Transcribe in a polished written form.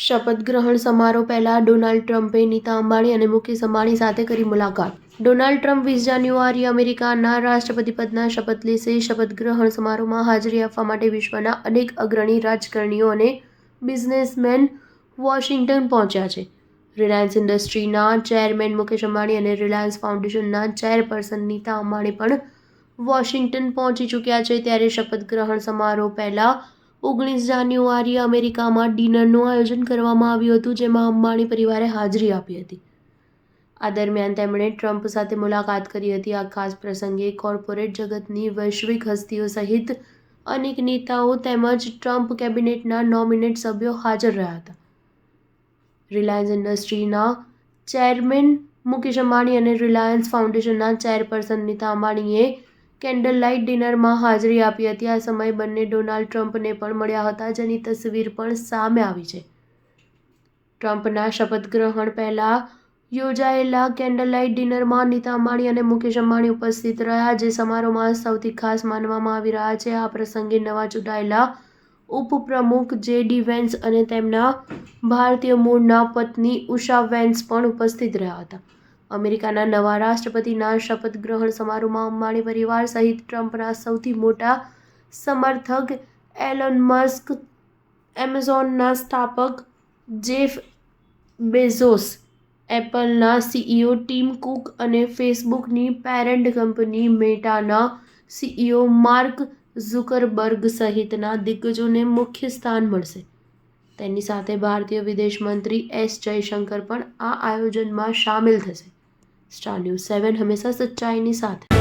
શપથ ગ્રહણ સમારોહ પહેલા ડોનાલ્ડ ટ્રમ્પે નીતા અંબાણી અને મુકેશ અંબાણી સાથે કરી મુલાકાત. ડોનાલ્ડ ટ્રમ્પ 20 જાન્યુઆરીએ અમેરિકાના રાષ્ટ્રપતિ પદના શપથ લેશે. શપથ ગ્રહણ સમારોહમાં હાજરી આપવા માટે વિશ્વના અનેક અગ્રણી રાજકારણીઓ અને બિઝનેસમેન વોશિંગ્ટન પહોંચ્યા છે. રિલાયન્સ ઇન્ડસ્ટ્રીના ચેરમેન મુકેશ અંબાણી અને રિલાયન્સ ફાઉન્ડેશનના ચેરપર્સન નીતા અંબાણી પણ વોશિંગ્ટન પહોંચી ચૂક્યા છે. ત્યારે શપથ ગ્રહણ સમારોહ પહેલા 19 જાન્યુઆરીએ અમેરિકામાં ડિનરનું આયોજન કરવામાં આવ્યું હતું, જેમાં અંબાણી પરિવારે હાજરી આપી હતી. આ દરમિયાન તેમણે ટ્રમ્પ સાથે મુલાકાત કરી હતી. આ ખાસ પ્રસંગે કોર્પોરેટ જગતની વૈશ્વિક હસ્તીઓ સહિત અનેક નેતાઓ તેમજ ટ્રમ્પ કેબિનેટના નોમિનેટ સભ્યો હાજર રહ્યા હતા. રિલાયન્સ ઇન્ડસ્ટ્રીના ચેરમેન મુકેશ અંબાણી અને રિલાયન્સ ફાઉન્ડેશનના ચેરપર્સન નીતા અંબાણીએ કેન્ડલ લાઇટ ડિનરમાં હાજરી આપી હતી. આ સમયે બંને ડોનાલ્ડ ટ્રમ્પને પણ મળ્યા હતા, જેની તસવીર પણ સામે આવી છે. ટ્રમ્પના શપથ ગ્રહણ પહેલા યોજાયેલા કેન્ડલ લાઇટ ડિનરમાં નીતા અંબાણી અને મુકેશ અંબાણી ઉપસ્થિત રહ્યા, જે સમારોહમાં સૌથી ખાસ માનવામાં આવી રહ્યા છે. આ પ્રસંગે નવા ચૂંટાયેલા ઉપપ્રમુખ જે.ડી. વેન્સ અને તેમના ભારતીય મૂળના પત્ની ઉષા વેન્સ પણ ઉપસ્થિત રહ્યા હતા. અમેરિકાના નવા રાષ્ટ્રપતિના શપથ ગ્રહણ સમારોહમાં અંબાણી પરિવાર સહિત ટ્રમ્પના સૌથી મોટા સમર્થક એલોન મસ્ક, એમેઝોનના સ્થાપક જેફ બેઝોસ, એપલના સીઈઓ ટિમ કુક અને ફેસબુકની પેરેન્ટ કંપની મેટાના સીઈઓ માર્ક ઝુકરબર્ગ સહિતના દિગ્ગજોને મુખ્ય સ્થાન મળશે. તેની સાથે ભારતીય વિદેશ મંત્રી એસ જયશંકર પણ આ આયોજનમાં સામેલ થશે. સ્ટાર ન્યૂઝ 7 હંમેશા સચ્ચાઈની સાથે.